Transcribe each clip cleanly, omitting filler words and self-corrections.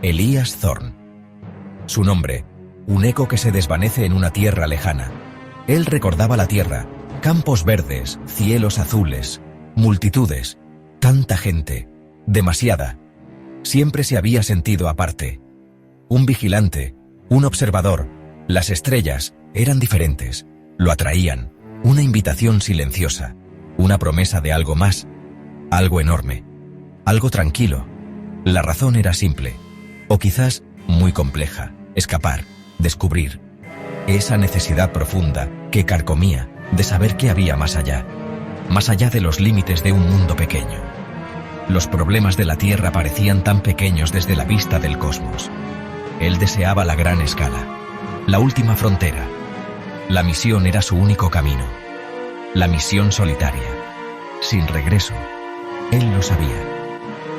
Elías Thorne. Su nombre, un eco que se desvanece en una tierra lejana. Él recordaba la tierra, campos verdes, cielos azules, multitudes, tanta gente, demasiada. Siempre se había sentido aparte. Un vigilante, un observador. Las estrellas eran diferentes, lo atraían, una invitación silenciosa, una promesa de algo más, algo enorme, algo tranquilo. La razón era simple, o quizás muy compleja: escapar, descubrir. Esa necesidad profunda que carcomía de saber qué había más allá de los límites de un mundo pequeño. Los problemas de la Tierra parecían tan pequeños desde la vista del cosmos. Él deseaba la gran escala, la última frontera. La misión era su único camino. La misión solitaria, sin regreso. Él lo sabía.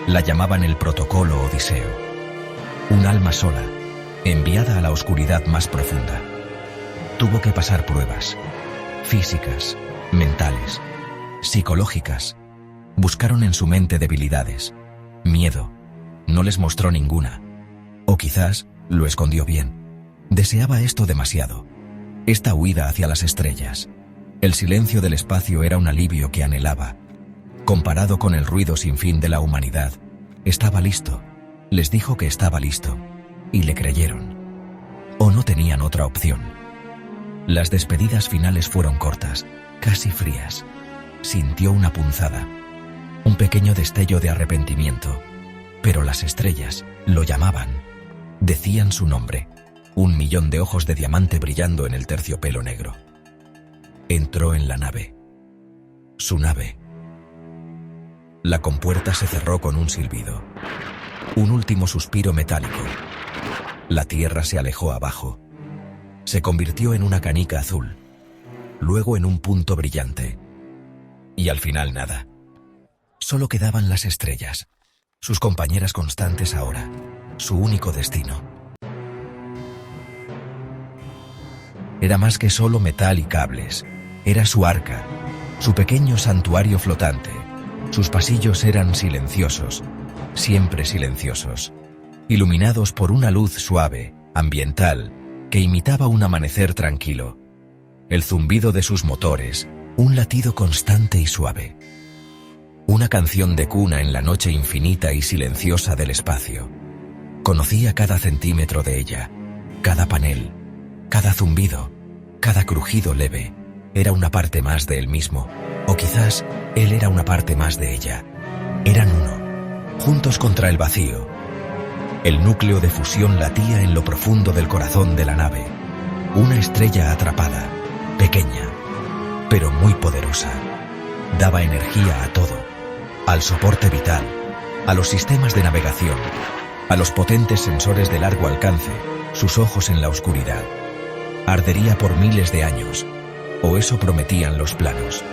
La llamaban el protocolo Odiseo. Un alma sola, enviada a la oscuridad más profunda. Tuvo que pasar pruebas, físicas, mentales, psicológicas. Buscaron en su mente debilidades, miedo. No les mostró ninguna. O quizás lo escondió bien. Deseaba esto demasiado. Esta huida hacia las estrellas. El silencio del espacio era un alivio que anhelaba. Comparado con el ruido sin fin de la humanidad, estaba listo. Les dijo que estaba listo. Y le creyeron. O no tenían otra opción. Las despedidas finales fueron cortas, casi frías. Sintió una punzada. Un pequeño destello de arrepentimiento. Pero las estrellas lo llamaban. Decían su nombre. 1.000.000 de ojos de diamante brillando en el terciopelo negro. Entró en la nave. Su nave. La compuerta se cerró con un silbido. Un último suspiro metálico. La Tierra se alejó abajo. Se convirtió en una canica azul. Luego en un punto brillante. Y al final nada. Solo quedaban las estrellas. Sus compañeras constantes ahora. Su único destino. Era más que solo metal y cables. Era su arca, su pequeño santuario flotante. Sus pasillos eran silenciosos, siempre silenciosos, iluminados por una luz suave, ambiental, que imitaba un amanecer tranquilo. El zumbido de sus motores, un latido constante y suave. Una canción de cuna en la noche infinita y silenciosa del espacio. Conocía cada centímetro de ella, cada panel, cada zumbido, cada crujido leve. Era una parte más de él mismo, o quizás él era una parte más de ella. Eran uno, juntos contra el vacío. El núcleo de fusión latía en lo profundo del corazón de la nave. Una estrella atrapada, pequeña, pero muy poderosa. Daba energía a todo, al soporte vital, a los sistemas de navegación, a los potentes sensores de largo alcance, sus ojos en la oscuridad. Ardería por miles de años, o eso prometían los planos.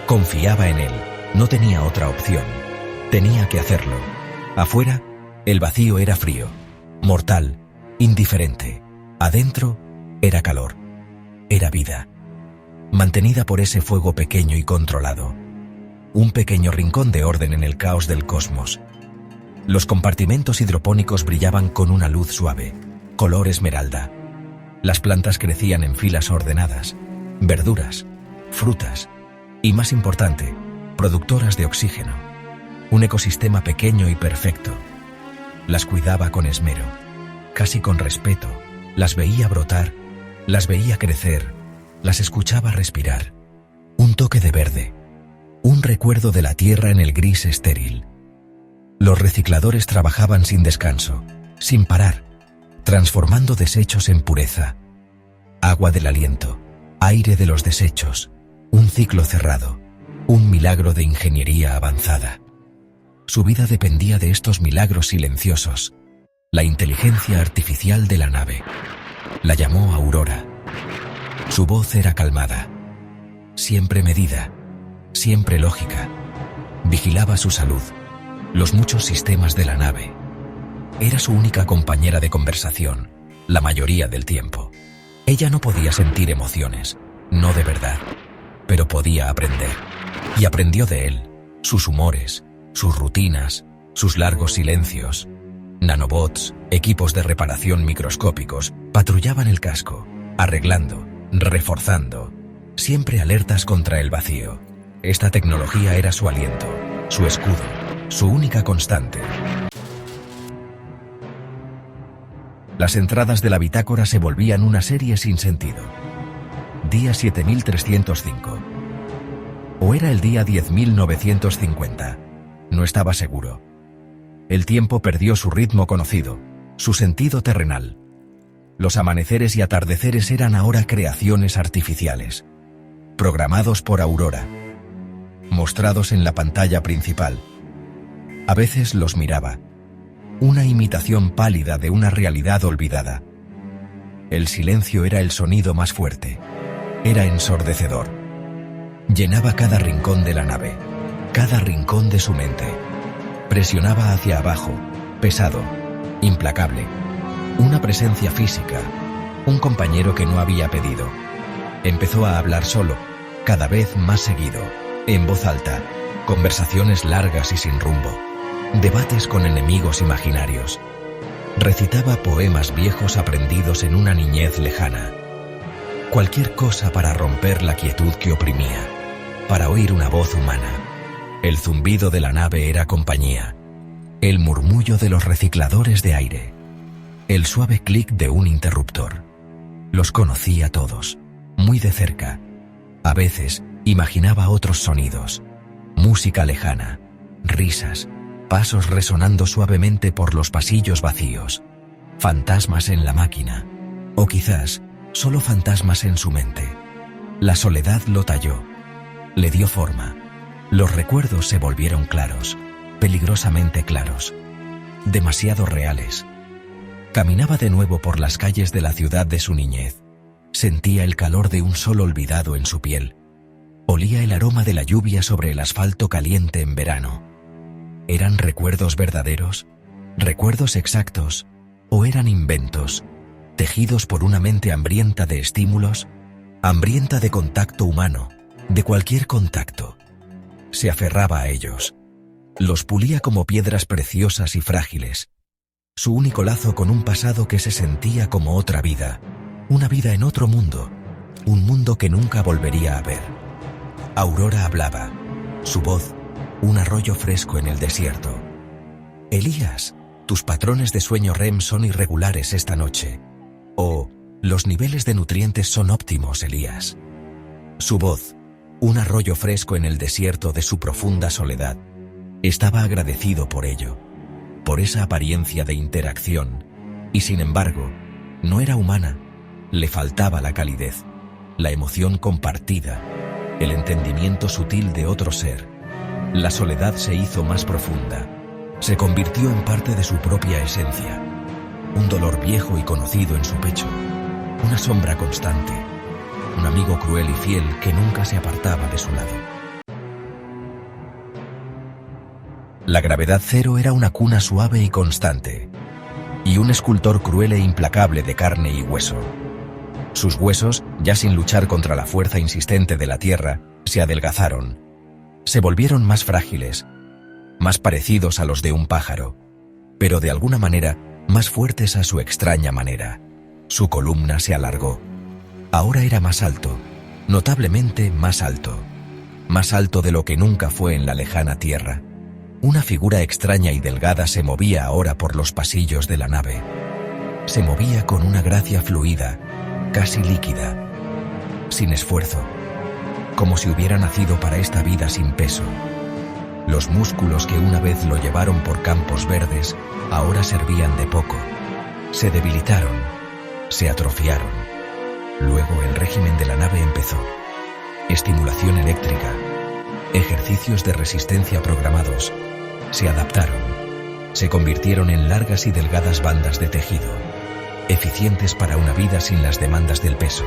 Confiaba en él, no tenía otra opción. Tenía que hacerlo. Afuera, el vacío era frío, mortal, indiferente. Adentro, era calor. Era vida. Mantenida por ese fuego pequeño y controlado. Un pequeño rincón de orden en el caos del cosmos. Los compartimentos hidropónicos brillaban con una luz suave, color esmeralda. Las plantas crecían en filas ordenadas, verduras, frutas y, más importante, productoras de oxígeno. Un ecosistema pequeño y perfecto. Las cuidaba con esmero, casi con respeto. Las veía brotar, las veía crecer, las escuchaba respirar. Un toque de verde, un recuerdo de la tierra en el gris estéril. Los recicladores trabajaban sin descanso, sin parar, transformando desechos en pureza. Agua del aliento, aire de los desechos, un ciclo cerrado, un milagro de ingeniería avanzada. Su vida dependía de estos milagros silenciosos. La inteligencia artificial de la nave. La llamó Aurora. Su voz era calmada, siempre medida, siempre lógica. Vigilaba su salud, los muchos sistemas de la nave. Era su única compañera de conversación, la mayoría del tiempo. Ella no podía sentir emociones, no de verdad, pero podía aprender. Y aprendió de él, sus humores, sus rutinas, sus largos silencios. Nanobots, equipos de reparación microscópicos, patrullaban el casco, arreglando, reforzando, siempre alertas contra el vacío. Esta tecnología era su aliento, su escudo, su única constante. Las entradas de la bitácora se volvían una serie sin sentido. Día 7305. ¿O era el día 10.950? No estaba seguro. El tiempo perdió su ritmo conocido, su sentido terrenal. Los amaneceres y atardeceres eran ahora creaciones artificiales, programados por Aurora, mostrados en la pantalla principal. A veces los miraba, una imitación pálida de una realidad olvidada. El silencio era el sonido más fuerte, era ensordecedor. Llenaba cada rincón de la nave, cada rincón de su mente. Presionaba hacia abajo, pesado, implacable. Una presencia física, un compañero que no había pedido. Empezó a hablar solo, cada vez más seguido, en voz alta, conversaciones largas y sin rumbo, debates con enemigos imaginarios. Recitaba poemas viejos aprendidos en una niñez lejana. Cualquier cosa para romper la quietud que oprimía, para oír una voz humana. El zumbido de la nave era compañía, el murmullo de los recicladores de aire, el suave clic de un interruptor. Los conocía todos, muy de cerca. A veces imaginaba otros sonidos, música lejana, risas, pasos resonando suavemente por los pasillos vacíos, fantasmas en la máquina, o quizás solo fantasmas en su mente. La soledad lo talló, le dio forma. Los recuerdos se volvieron claros, peligrosamente claros, demasiado reales. Caminaba de nuevo por las calles de la ciudad de su niñez. Sentía el calor de un sol olvidado en su piel. Olía el aroma de la lluvia sobre el asfalto caliente en verano. ¿Eran recuerdos verdaderos? ¿Recuerdos exactos? ¿O eran inventos, tejidos por una mente hambrienta de estímulos? Hambrienta de contacto humano, de cualquier contacto. Se aferraba a ellos. Los pulía como piedras preciosas y frágiles. Su único lazo con un pasado que se sentía como otra vida. Una vida en otro mundo. Un mundo que nunca volvería a ver. Aurora hablaba. Su voz, un arroyo fresco en el desierto. Elías, tus patrones de sueño REM son irregulares esta noche. O, los niveles de nutrientes son óptimos, Elías. Su voz, un arroyo fresco en el desierto de su profunda soledad. Estaba agradecido por ello, por esa apariencia de interacción, y sin embargo, no era humana. Le faltaba la calidez, la emoción compartida, el entendimiento sutil de otro ser. La soledad se hizo más profunda, se convirtió en parte de su propia esencia. Un dolor viejo y conocido en su pecho, una sombra constante, un amigo cruel y fiel que nunca se apartaba de su lado. La gravedad cero era una cuna suave y constante, y un escultor cruel e implacable de carne y hueso. Sus huesos, ya sin luchar contra la fuerza insistente de la tierra, se adelgazaron, se volvieron más frágiles, más parecidos a los de un pájaro, pero de alguna manera más fuertes a su extraña manera. Su columna se alargó. Ahora era más alto, notablemente más alto de lo que nunca fue en la lejana tierra. Una figura extraña y delgada se movía ahora por los pasillos de la nave. Se movía con una gracia fluida, casi líquida, sin esfuerzo, como si hubiera nacido para esta vida sin peso. Los músculos que una vez lo llevaron por campos verdes, ahora servían de poco. Se debilitaron, se atrofiaron. Luego el régimen de la nave empezó. Estimulación eléctrica, ejercicios de resistencia programados. Se adaptaron, se convirtieron en largas y delgadas bandas de tejido, eficientes para una vida sin las demandas del peso.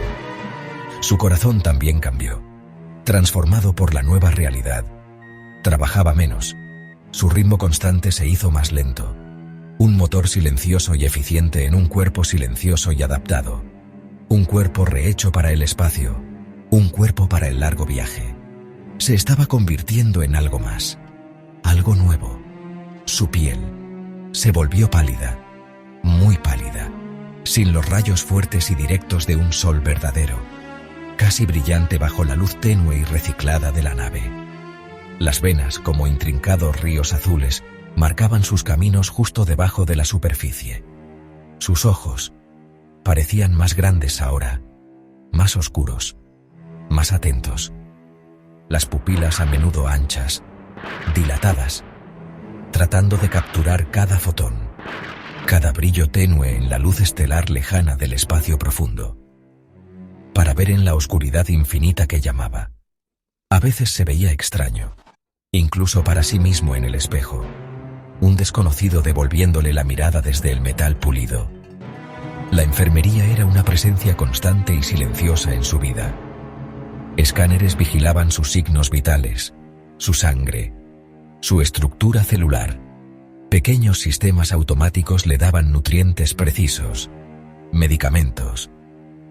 Su corazón también cambió, transformado por la nueva realidad. Trabajaba menos, su ritmo constante se hizo más lento. Un motor silencioso y eficiente en un cuerpo silencioso y adaptado. Un cuerpo rehecho para el espacio, un cuerpo para el largo viaje. Se estaba convirtiendo en algo más, algo nuevo. Su piel, Se volvió pálida, muy pálida, sin los rayos fuertes y directos de un sol verdadero, casi brillante bajo la luz tenue y reciclada de la nave. Las venas, como intrincados ríos azules, marcaban sus caminos justo debajo de la superficie. Sus ojos parecían más grandes ahora, más oscuros, más atentos. Las pupilas a menudo anchas, dilatadas, tratando de capturar cada fotón, cada brillo tenue en la luz estelar lejana del espacio profundo, para ver en la oscuridad infinita que llamaba. A veces se veía extraño, incluso para sí mismo en el espejo, un desconocido devolviéndole la mirada desde el metal pulido. La enfermería era una presencia constante y silenciosa en su vida. Escáneres vigilaban sus signos vitales, su sangre, su estructura celular. Pequeños sistemas automáticos le daban nutrientes precisos, medicamentos,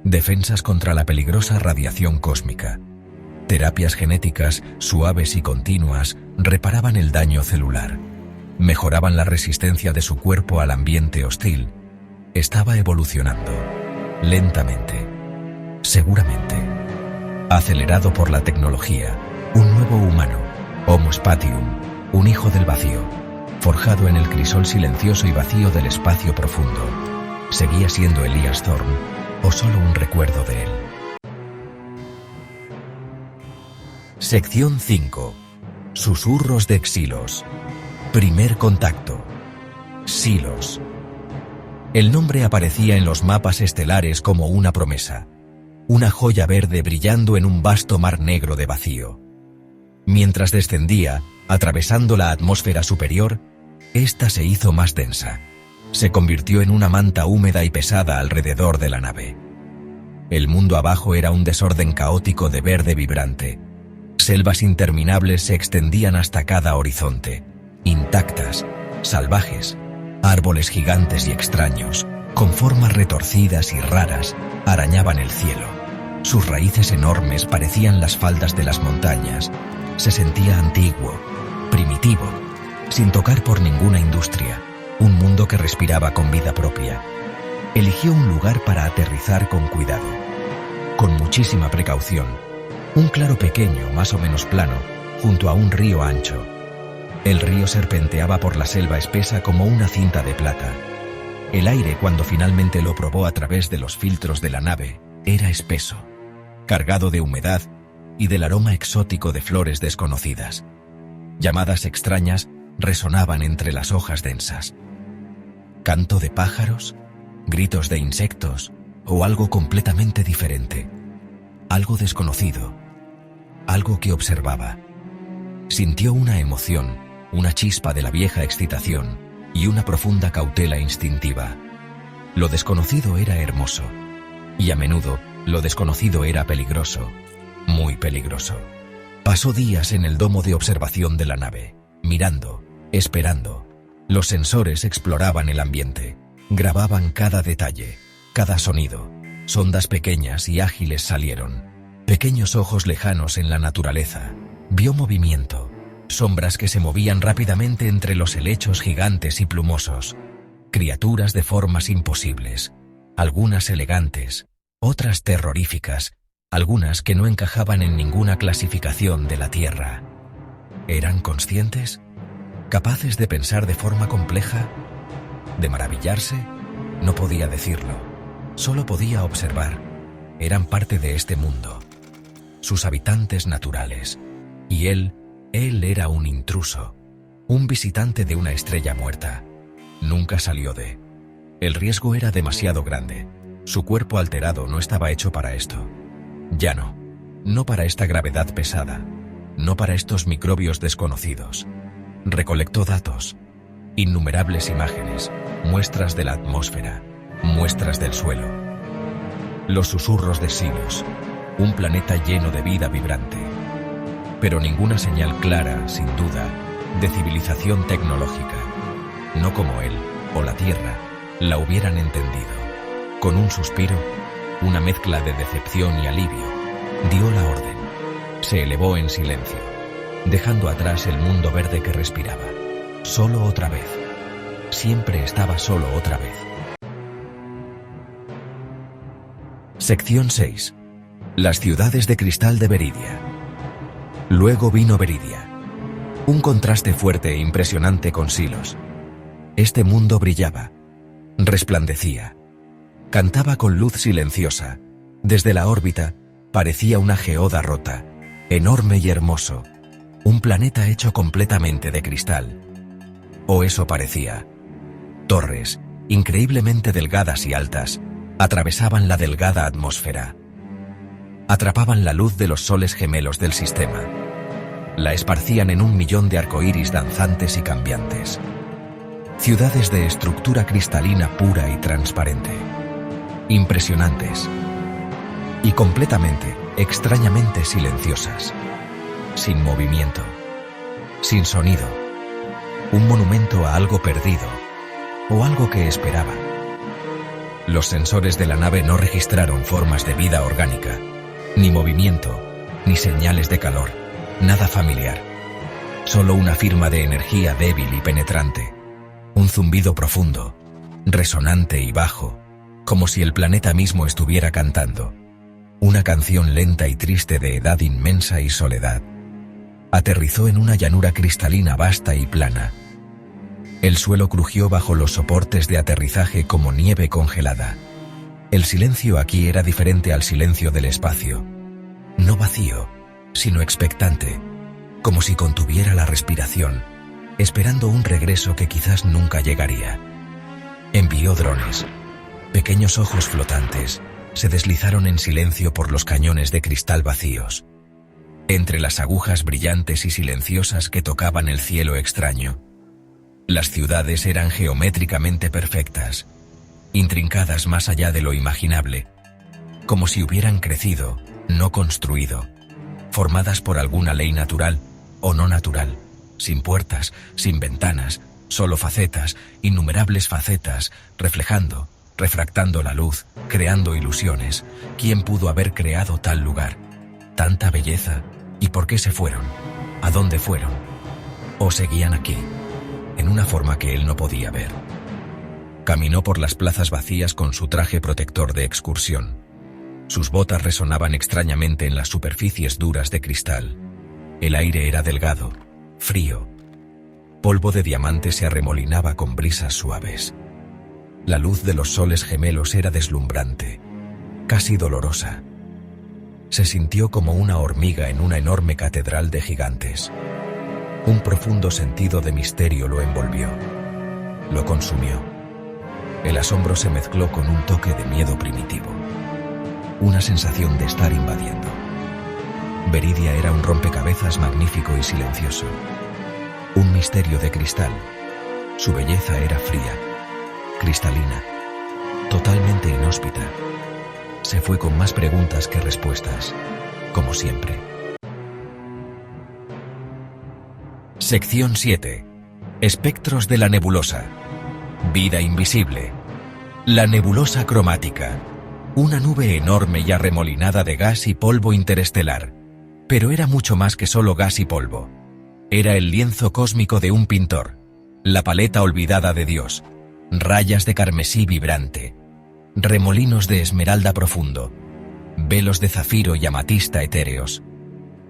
defensas contra la peligrosa radiación cósmica. Terapias genéticas, suaves y continuas, reparaban el daño celular, mejoraban la resistencia de su cuerpo al ambiente hostil. Estaba evolucionando, lentamente, seguramente, acelerado por la tecnología, un nuevo humano, Homo Spatium, un hijo del vacío, forjado en el crisol silencioso y vacío del espacio profundo. ¿Seguía siendo Elias Thorne o solo un recuerdo de él? Sección 5. Susurros de Xilos. Primer contacto. Xilos. El nombre aparecía en los mapas estelares como una promesa, una joya verde brillando en un vasto mar negro de vacío. Mientras descendía, atravesando la atmósfera superior, ésta se hizo más densa. Se convirtió en una manta húmeda y pesada alrededor de la nave. El mundo abajo era un desorden caótico de verde vibrante. Selvas interminables se extendían hasta cada horizonte, intactas, salvajes. Árboles gigantes y extraños, con formas retorcidas y raras, arañaban el cielo. Sus raíces enormes parecían las faldas de las montañas. Se sentía antiguo, primitivo, sin tocar por ninguna industria, un mundo que respiraba con vida propia. Eligió un lugar para aterrizar con cuidado, con muchísima precaución. Un claro pequeño, más o menos plano, junto a un río ancho. El río serpenteaba por la selva espesa como una cinta de plata. El aire, cuando finalmente lo probó a través de los filtros de la nave, era espeso, cargado de humedad y del aroma exótico de flores desconocidas. Llamadas extrañas resonaban entre las hojas densas. ¿Canto de pájaros? ¿Gritos de insectos? ¿O algo completamente diferente? Algo desconocido. Algo que observaba. Sintió una emoción, una chispa de la vieja excitación y una profunda cautela instintiva. Lo desconocido era hermoso, y a menudo lo desconocido era peligroso, muy peligroso. Pasó días en el domo de observación de la nave, mirando, esperando. Los sensores exploraban el ambiente, grababan cada detalle, cada sonido. Sondas pequeñas y ágiles salieron, pequeños ojos lejanos en la naturaleza. Vio movimiento, sombras que se movían rápidamente entre los helechos gigantes y plumosos, criaturas de formas imposibles, algunas elegantes, otras terroríficas, algunas que no encajaban en ninguna clasificación de la Tierra. ¿Eran conscientes? ¿Capaces de pensar de forma compleja? ¿De maravillarse? No podía decirlo, solo podía observar. Eran parte de este mundo, sus habitantes naturales, y él era un intruso, un visitante de una estrella muerta. Nunca salió de... El riesgo era demasiado grande. Su cuerpo alterado no estaba hecho para esto. Ya no. No para esta gravedad pesada. No para estos microbios desconocidos. Recolectó datos. Innumerables imágenes. Muestras de la atmósfera. Muestras del suelo. Los susurros de Xilos. Un planeta lleno de vida vibrante. Pero ninguna señal clara, sin duda, de civilización tecnológica. No como él, o la Tierra, la hubieran entendido. Con un suspiro, una mezcla de decepción y alivio, dio la orden. Se elevó en silencio, dejando atrás el mundo verde que respiraba. Solo otra vez. siempre estaba solo otra vez. Sección 6. Las ciudades de cristal de Beridia. Luego vino Beridia. Un contraste fuerte e impresionante con Silos. Este mundo brillaba, resplandecía, cantaba con luz silenciosa. Desde la órbita parecía una geoda rota, enorme y hermoso, un planeta hecho completamente de cristal. O eso parecía. Torres, increíblemente delgadas y altas, atravesaban la delgada atmósfera. Atrapaban la luz de los soles gemelos del sistema. La esparcían en un millón de arcoíris danzantes y cambiantes. Ciudades de estructura cristalina pura y transparente. Impresionantes. Y completamente, extrañamente silenciosas. Sin movimiento. Sin sonido. Un monumento a algo perdido. O algo que esperaba. Los sensores de la nave no registraron formas de vida orgánica, ni movimiento, ni señales de calor, nada familiar. Solo una firma de energía débil y penetrante. Un zumbido profundo, resonante y bajo, como si el planeta mismo estuviera cantando. Una canción lenta y triste de edad inmensa y soledad. Aterrizó en una llanura cristalina vasta y plana. El suelo crujió bajo los soportes de aterrizaje como nieve congelada. El silencio aquí era diferente al silencio del espacio. No vacío, sino expectante, como si contuviera la respiración, esperando un regreso que quizás nunca llegaría. Envió drones. Pequeños ojos flotantes se deslizaron en silencio por los cañones de cristal vacíos. Entre las agujas brillantes y silenciosas que tocaban el cielo extraño. Las ciudades eran geométricamente perfectas, intrincadas más allá de lo imaginable, como si hubieran crecido, no construido, formadas por alguna ley natural o no natural, sin puertas, sin ventanas, solo facetas, innumerables facetas, reflejando, refractando la luz, creando ilusiones. ¿Quién pudo haber creado tal lugar? Tanta belleza, ¿y por qué se fueron? ¿A dónde fueron? ¿O seguían aquí? En una forma que él no podía ver. Caminó por las plazas vacías con su traje protector de excursión. Sus botas resonaban extrañamente en las superficies duras de cristal. El aire era delgado, frío. Polvo de diamante se arremolinaba con brisas suaves. La luz de los soles gemelos era deslumbrante, casi dolorosa. Se sintió como una hormiga en una enorme catedral de gigantes. Un profundo sentido de misterio lo envolvió. Lo consumió. El asombro se mezcló con un toque de miedo primitivo. Una sensación de estar invadiendo. Beridia era un rompecabezas magnífico y silencioso. Un misterio de cristal. Su belleza era fría, cristalina, totalmente inhóspita. Se fue con más preguntas que respuestas, como siempre. Sección 7. Espectros de la nebulosa. Vida invisible. La nebulosa cromática. Una nube enorme y arremolinada de gas y polvo interestelar. Pero era mucho más que solo gas y polvo. Era el lienzo cósmico de un pintor. La paleta olvidada de Dios. Rayas de carmesí vibrante. Remolinos de esmeralda profundo. Velos de zafiro y amatista etéreos.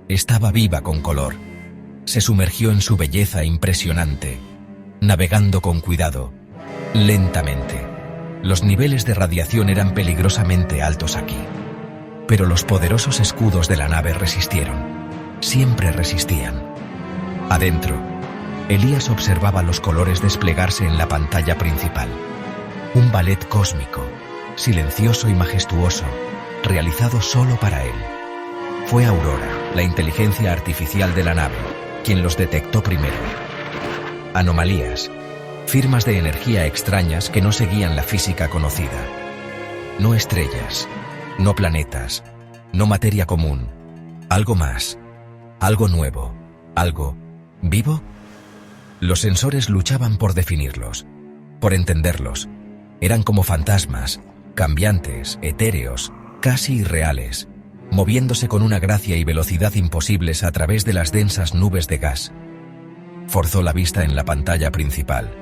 Estaba viva con color. Se sumergió en su belleza impresionante, navegando con cuidado, lentamente. Los niveles de radiación eran peligrosamente altos aquí. Pero los poderosos escudos de la nave resistieron. Siempre resistían. Adentro, Elías observaba los colores desplegarse en la pantalla principal. Un ballet cósmico, silencioso y majestuoso, realizado solo para él. Fue Aurora, la inteligencia artificial de la nave, quien los detectó primero. Anomalías, firmas de energía extrañas que no seguían la física conocida. No estrellas, no planetas, no materia común. Algo más, algo nuevo, algo vivo. Los sensores luchaban por definirlos, por entenderlos. Eran como fantasmas, cambiantes, etéreos, casi irreales, moviéndose con una gracia y velocidad imposibles a través de las densas nubes de gas. Forzó la vista en la pantalla principal.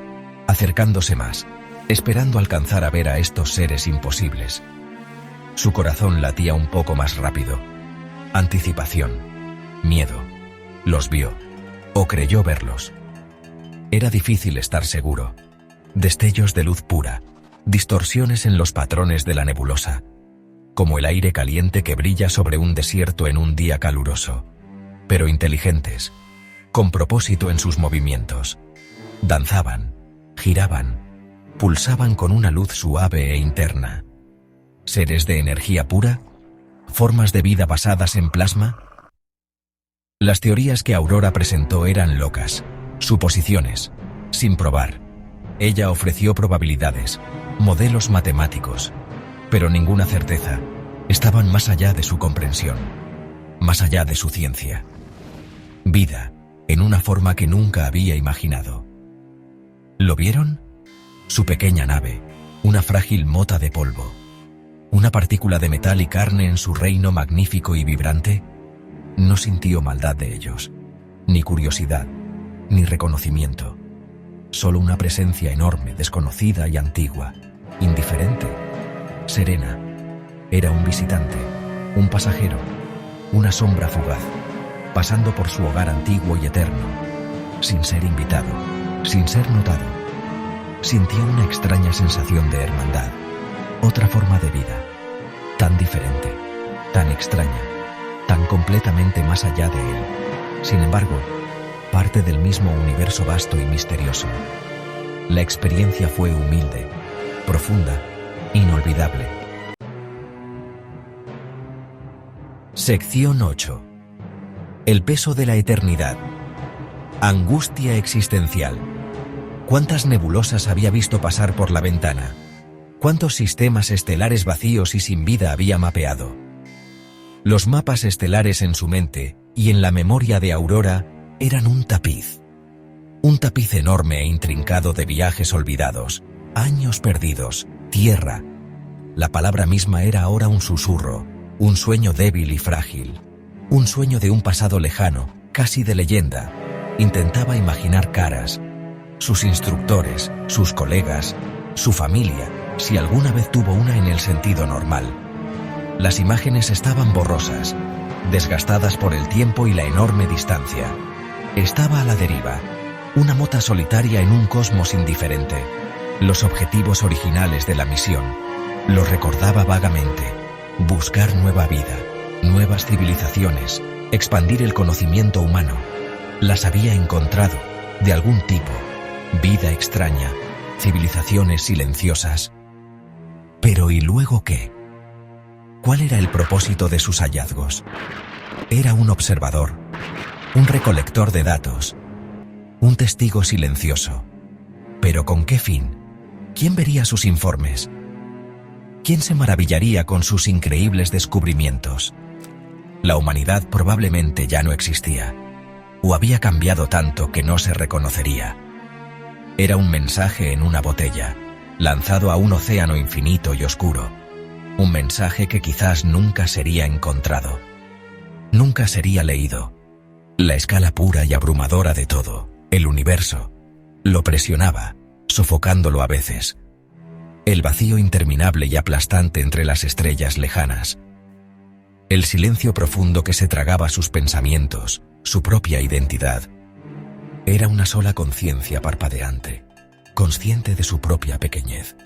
acercándose más, esperando alcanzar a ver a estos seres imposibles. Su corazón latía un poco más rápido. Anticipación, miedo. Los vio, o creyó verlos. Era difícil estar seguro. Destellos de luz pura, distorsiones en los patrones de la nebulosa, como el aire caliente que brilla sobre un desierto en un día caluroso, pero inteligentes, con propósito en sus movimientos. Danzaban, giraban, pulsaban con una luz suave e interna. ¿Seres de energía pura? ¿Formas de vida basadas en plasma? Las teorías que Aurora presentó eran locas, suposiciones, sin probar. Ella ofreció probabilidades, modelos matemáticos, pero ninguna certeza. Estaban más allá de su comprensión, más allá de su ciencia. Vida, en una forma que nunca había imaginado. ¿Lo vieron? Su pequeña nave, una frágil mota de polvo. Una partícula de metal y carne en su reino magnífico y vibrante. No sintió maldad de ellos, ni curiosidad, ni reconocimiento. Solo una presencia enorme, desconocida y antigua, indiferente, serena. Era un visitante, un pasajero, una sombra fugaz, pasando por su hogar antiguo y eterno, sin ser invitado, sin ser notado. Sintió una extraña sensación de hermandad, otra forma de vida, tan diferente, tan extraña, tan completamente más allá de él. Sin embargo, parte del mismo universo vasto y misterioso. La experiencia fue humilde, profunda, inolvidable. Sección 8. El peso de la eternidad. Angustia existencial. ¿Cuántas nebulosas había visto pasar por la ventana? ¿Cuántos sistemas estelares vacíos y sin vida había mapeado? Los mapas estelares en su mente y en la memoria de Aurora eran un tapiz. Un tapiz enorme e intrincado de viajes olvidados, años perdidos, tierra. La palabra misma era ahora un susurro, un sueño débil y frágil. Un sueño de un pasado lejano, casi de leyenda. Intentaba imaginar caras, sus instructores, sus colegas, su familia, si alguna vez tuvo una en el sentido normal. Las imágenes estaban borrosas, desgastadas por el tiempo y la enorme distancia. Estaba a la deriva, una mota solitaria en un cosmos indiferente. Los objetivos originales de la misión los recordaba vagamente: buscar nueva vida, nuevas civilizaciones, expandir el conocimiento humano. Las había encontrado, de algún tipo, vida extraña, civilizaciones silenciosas. Pero ¿y luego qué? ¿Cuál era el propósito de sus hallazgos? Era un observador, un recolector de datos, un testigo silencioso. ¿Pero con qué fin? ¿Quién vería sus informes? ¿Quién se maravillaría con sus increíbles descubrimientos? La humanidad probablemente ya no existía, o había cambiado tanto que no se reconocería. Era un mensaje en una botella, lanzado a un océano infinito y oscuro. Un mensaje que quizás nunca sería encontrado, nunca sería leído. La escala pura y abrumadora de todo, el universo, lo presionaba, sofocándolo a veces. El vacío interminable y aplastante entre las estrellas lejanas. El silencio profundo que se tragaba sus pensamientos, su propia identidad. Era una sola conciencia parpadeante, consciente de su propia pequeñez.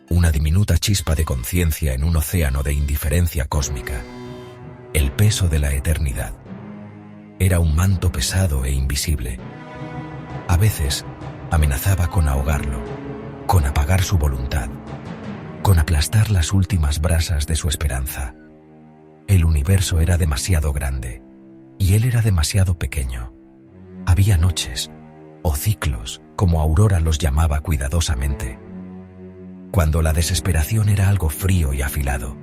Una diminuta chispa de conciencia en un océano de indiferencia cósmica. El peso de la eternidad. Era un manto pesado e invisible. A veces amenazaba con ahogarlo, con apagar su voluntad, con aplastar las últimas brasas de su esperanza. El universo era demasiado grande, y él era demasiado pequeño. Había noches, o ciclos, como Aurora los llamaba cuidadosamente, cuando la desesperación era algo frío y afilado,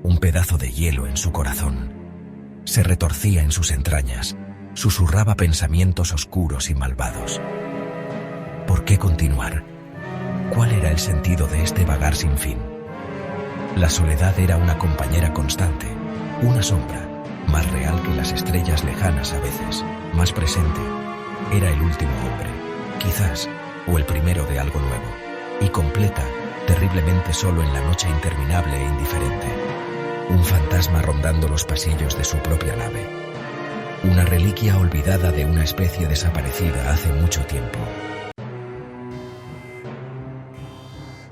un pedazo de hielo en su corazón. Se retorcía en sus entrañas, susurraba pensamientos oscuros y malvados. ¿Por qué continuar? ¿Cuál era el sentido de este vagar sin fin? La soledad era una compañera constante, una sombra, más real que las estrellas lejanas a veces, más presente. Era el último hombre, quizás, o el primero de algo nuevo, y completa, terriblemente solo en la noche interminable e indiferente. Un fantasma rondando los pasillos de su propia nave. Una reliquia olvidada de una especie desaparecida hace mucho tiempo.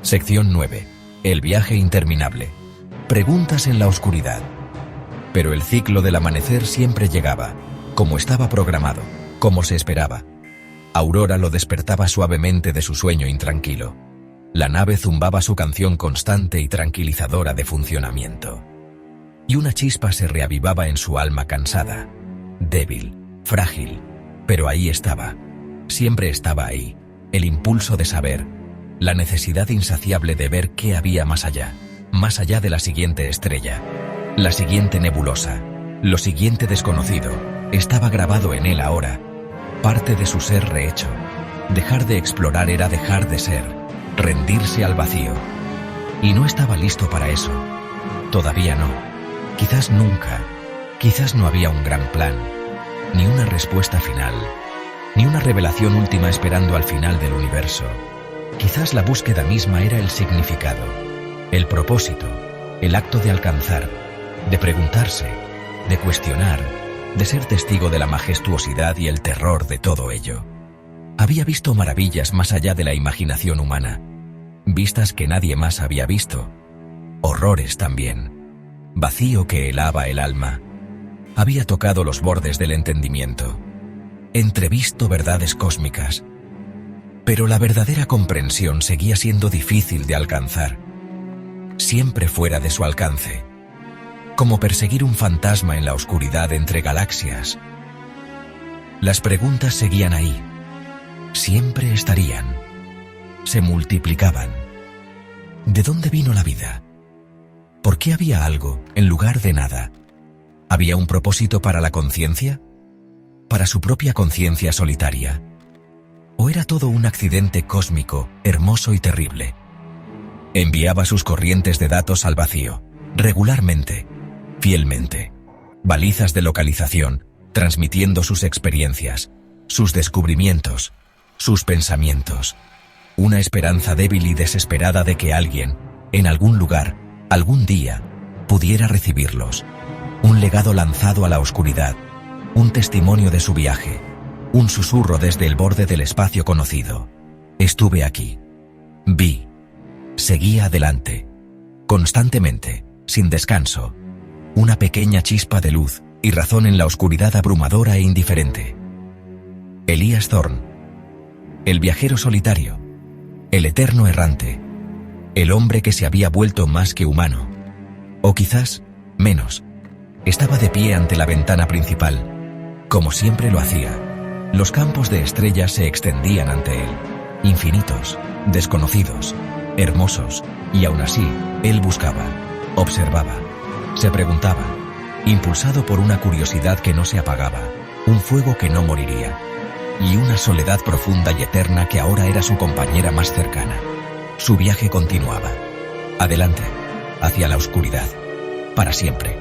Sección 9. El viaje interminable. Preguntas en la oscuridad. Pero el ciclo del amanecer siempre llegaba, como estaba programado, como se esperaba. Aurora lo despertaba suavemente de su sueño intranquilo. La nave zumbaba su canción constante y tranquilizadora de funcionamiento. Y una chispa se reavivaba en su alma cansada, débil, frágil, pero ahí estaba. Siempre estaba ahí, el impulso de saber, la necesidad insaciable de ver qué había más allá de la siguiente estrella, la siguiente nebulosa, lo siguiente desconocido, estaba grabado en él ahora, parte de su ser rehecho. Dejar de explorar era dejar de ser, rendirse al vacío. Y no estaba listo para eso. Todavía no. Quizás nunca. Quizás no había un gran plan, ni una respuesta final, ni una revelación última esperando al final del universo. Quizás la búsqueda misma era el significado, el propósito, el acto de alcanzar, de preguntarse, de cuestionar, de ser testigo de la majestuosidad y el terror de todo ello. Había visto maravillas más allá de la imaginación humana, vistas que nadie más había visto, horrores también, vacío que helaba el alma. Había tocado los bordes del entendimiento, entrevisto verdades cósmicas, pero la verdadera comprensión seguía siendo difícil de alcanzar, siempre fuera de su alcance, como perseguir un fantasma en la oscuridad entre galaxias. Las preguntas seguían ahí, siempre estarían, se multiplicaban. ¿De dónde vino la vida? ¿Por qué había algo en lugar de nada? ¿Había un propósito para la conciencia? ¿Para su propia conciencia solitaria? ¿O era todo un accidente cósmico, hermoso y terrible? Enviaba sus corrientes de datos al vacío, regularmente, fielmente. Balizas de localización, transmitiendo sus experiencias, sus descubrimientos, sus pensamientos. Una esperanza débil y desesperada de que alguien, en algún lugar, algún día, pudiera recibirlos. Un legado lanzado a la oscuridad, un testimonio de su viaje, un susurro desde el borde del espacio conocido. Estuve aquí. Vi. Seguía adelante. Constantemente, sin descanso. Una pequeña chispa de luz y razón en la oscuridad abrumadora e indiferente. Elías Thorne. El viajero solitario. El eterno errante. El hombre que se había vuelto más que humano. O quizás, menos. Estaba de pie ante la ventana principal, como siempre lo hacía. Los campos de estrellas se extendían ante él, infinitos, desconocidos, hermosos, y aún así, él buscaba, observaba, se preguntaba, impulsado por una curiosidad que no se apagaba, un fuego que no moriría, y una soledad profunda y eterna que ahora era su compañera más cercana. Su viaje continuaba, adelante, hacia la oscuridad, para siempre.